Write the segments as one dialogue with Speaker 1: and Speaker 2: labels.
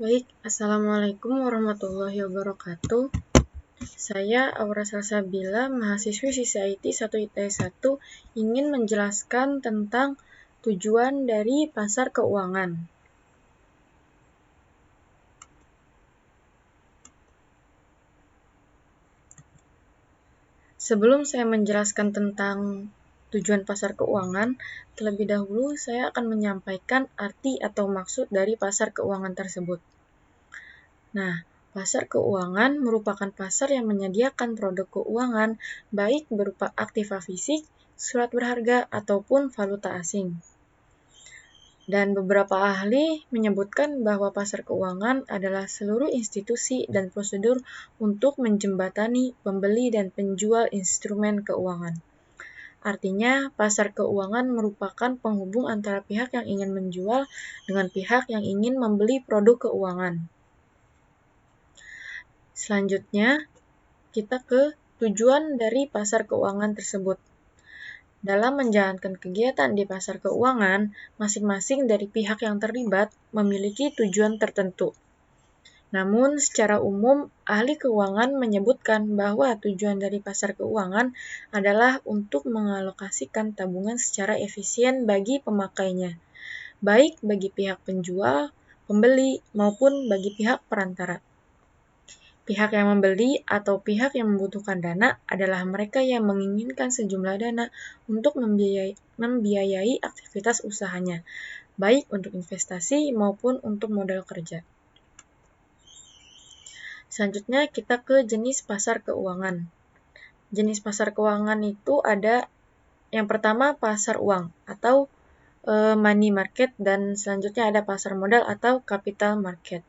Speaker 1: Baik, Assalamualaikum warahmatullahi wabarakatuh. Saya Aura Salsabila, mahasiswi CCIT 1 ITS 1, ingin menjelaskan tentang tujuan dari pasar keuangan. Sebelum saya menjelaskan tentang tujuan pasar keuangan, terlebih dahulu saya akan menyampaikan arti atau maksud dari pasar keuangan tersebut. Nah, pasar keuangan merupakan pasar yang menyediakan produk keuangan, baik berupa aktiva fisik, surat berharga, ataupun valuta asing. Dan beberapa ahli menyebutkan bahwa pasar keuangan adalah seluruh institusi dan prosedur untuk menjembatani pembeli dan penjual instrumen keuangan. Artinya, pasar keuangan merupakan penghubung antara pihak yang ingin menjual dengan pihak yang ingin membeli produk keuangan. Selanjutnya, kita ke tujuan dari pasar keuangan tersebut. Dalam menjalankan kegiatan di pasar keuangan, masing-masing dari pihak yang terlibat memiliki tujuan tertentu. Namun, secara umum, ahli keuangan menyebutkan bahwa tujuan dari pasar keuangan adalah untuk mengalokasikan tabungan secara efisien bagi pemakainya, baik bagi pihak penjual, pembeli, maupun bagi pihak perantara. Pihak yang membeli atau pihak yang membutuhkan dana adalah mereka yang menginginkan sejumlah dana untuk membiayai aktivitas usahanya, baik untuk investasi maupun untuk modal kerja. Selanjutnya kita ke jenis pasar keuangan. Jenis pasar keuangan itu ada yang pertama pasar uang atau money market, dan selanjutnya ada pasar modal atau capital market.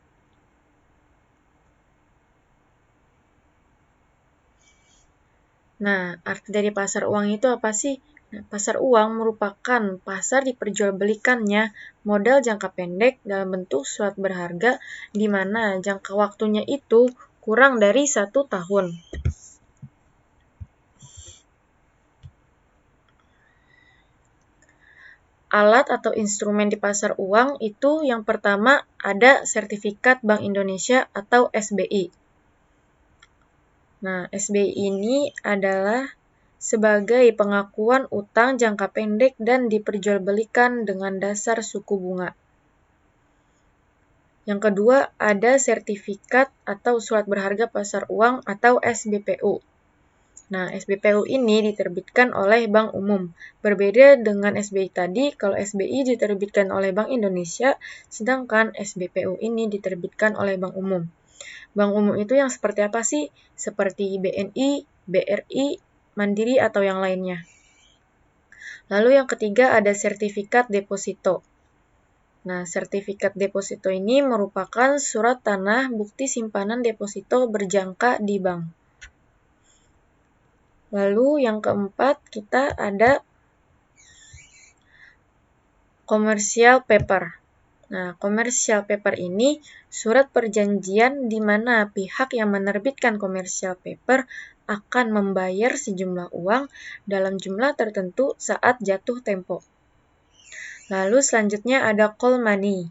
Speaker 1: Nah, arti dari pasar uang itu apa sih? Nah, pasar uang merupakan pasar diperjualbelikannya modal jangka pendek dalam bentuk surat berharga di mana jangka waktunya itu kurang dari 1 tahun. Alat atau instrumen di pasar uang itu yang pertama ada sertifikat Bank Indonesia atau SBI. Nah, SBI ini adalah sebagai pengakuan utang jangka pendek dan diperjualbelikan dengan dasar suku bunga. Yang kedua, ada sertifikat atau surat berharga pasar uang atau SBPU. Nah, SBPU ini diterbitkan oleh Bank Umum. Berbeda dengan SBI tadi, kalau SBI diterbitkan oleh Bank Indonesia, sedangkan SBPU ini diterbitkan oleh Bank Umum. Bank Umum itu yang seperti apa sih? Seperti BNI, BRI, Mandiri, atau yang lainnya. Lalu yang ketiga ada sertifikat deposito. Nah, sertifikat deposito ini merupakan surat tanah bukti simpanan deposito berjangka di bank. Lalu yang keempat kita ada commercial paper. Nah, commercial paper ini surat perjanjian di mana pihak yang menerbitkan commercial paper akan membayar sejumlah uang dalam jumlah tertentu saat jatuh tempo. Lalu selanjutnya ada call money.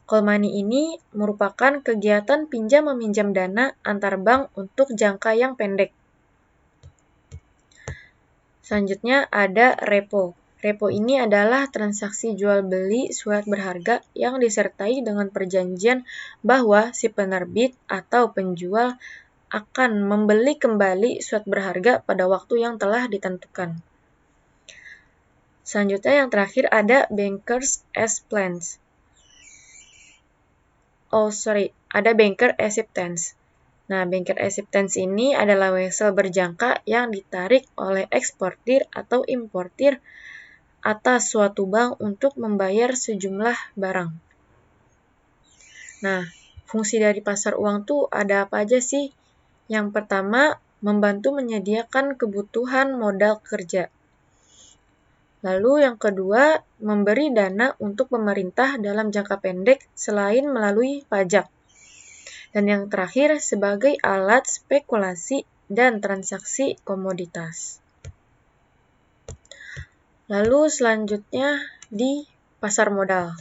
Speaker 1: Call money ini merupakan kegiatan pinjam-meminjam dana antar bank untuk jangka yang pendek. Selanjutnya ada repo. Repo ini adalah transaksi jual-beli surat berharga yang disertai dengan perjanjian bahwa si penerbit atau penjual akan membeli kembali surat berharga pada waktu yang telah ditentukan. Selanjutnya yang terakhir ada bankers as plans. Ada banker acceptance. Nah, banker acceptance ini adalah wesel berjangka yang ditarik oleh eksportir atau importir atas suatu bank untuk membayar sejumlah barang. Nah, fungsi dari pasar uang tuh ada apa aja sih? Yang pertama, membantu menyediakan kebutuhan modal kerja. Lalu yang kedua, memberi dana untuk pemerintah dalam jangka pendek selain melalui pajak. Dan yang terakhir, sebagai alat spekulasi dan transaksi komoditas. Lalu selanjutnya di pasar modal.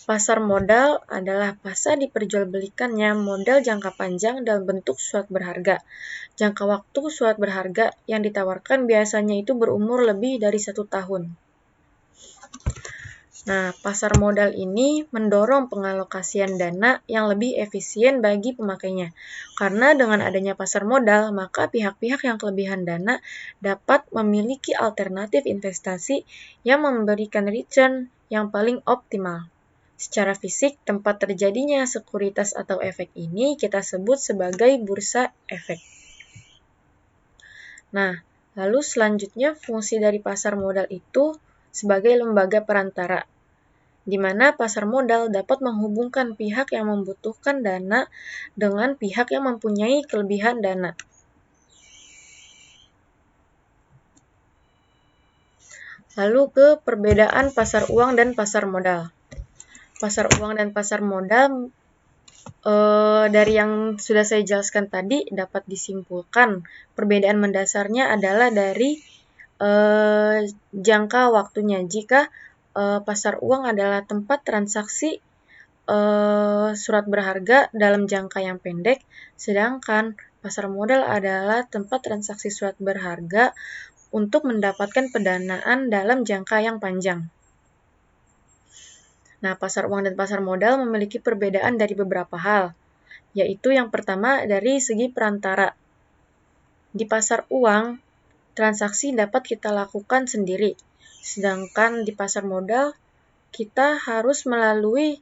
Speaker 1: Pasar modal adalah pasar diperjualbelikannya modal jangka panjang dalam bentuk surat berharga. Jangka waktu surat berharga yang ditawarkan biasanya itu berumur lebih dari 1 tahun. Nah, pasar modal ini mendorong pengalokasian dana yang lebih efisien bagi pemakainya. Karena dengan adanya pasar modal, maka pihak-pihak yang kelebihan dana dapat memiliki alternatif investasi yang memberikan return yang paling optimal. Secara fisik, tempat terjadinya sekuritas atau efek ini kita sebut sebagai bursa efek. Nah, lalu selanjutnya fungsi dari pasar modal itu sebagai lembaga perantara, di mana pasar modal dapat menghubungkan pihak yang membutuhkan dana dengan pihak yang mempunyai kelebihan dana. Lalu ke perbedaan pasar uang dan pasar modal. Pasar uang dan pasar modal dari yang sudah saya jelaskan tadi dapat disimpulkan perbedaan mendasarnya adalah dari jangka waktunya. Jika pasar uang adalah tempat transaksi surat berharga dalam jangka yang pendek, sedangkan pasar modal adalah tempat transaksi surat berharga untuk mendapatkan pendanaan dalam jangka yang panjang. Nah, pasar uang dan pasar modal memiliki perbedaan dari beberapa hal, yaitu yang pertama dari segi perantara. Di pasar uang, transaksi dapat kita lakukan sendiri, sedangkan di pasar modal, kita harus melalui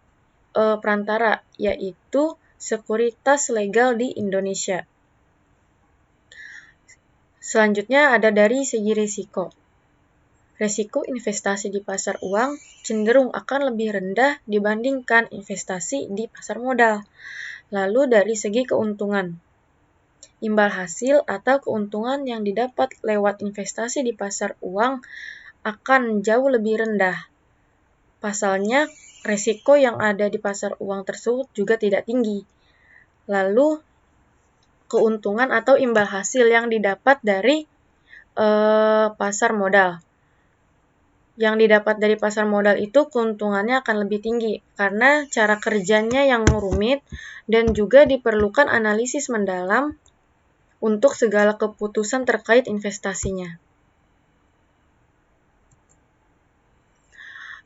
Speaker 1: perantara, yaitu sekuritas legal di Indonesia. Selanjutnya ada dari segi risiko. Risiko investasi di pasar uang cenderung akan lebih rendah dibandingkan investasi di pasar modal. Lalu dari segi keuntungan, imbal hasil atau keuntungan yang didapat lewat investasi di pasar uang akan jauh lebih rendah. Pasalnya, risiko yang ada di pasar uang tersebut juga tidak tinggi. Lalu, keuntungan atau imbal hasil yang didapat dari pasar modal. Yang didapat dari pasar modal itu keuntungannya akan lebih tinggi karena cara kerjanya yang rumit dan juga diperlukan analisis mendalam untuk segala keputusan terkait investasinya.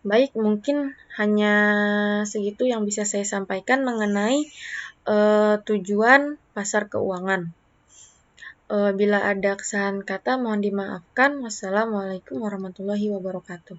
Speaker 1: Baik, mungkin hanya segitu yang bisa saya sampaikan mengenai tujuan pasar keuangan. Bila ada kesalahan kata, mohon dimaafkan. Wassalamualaikum warahmatullahi wabarakatuh.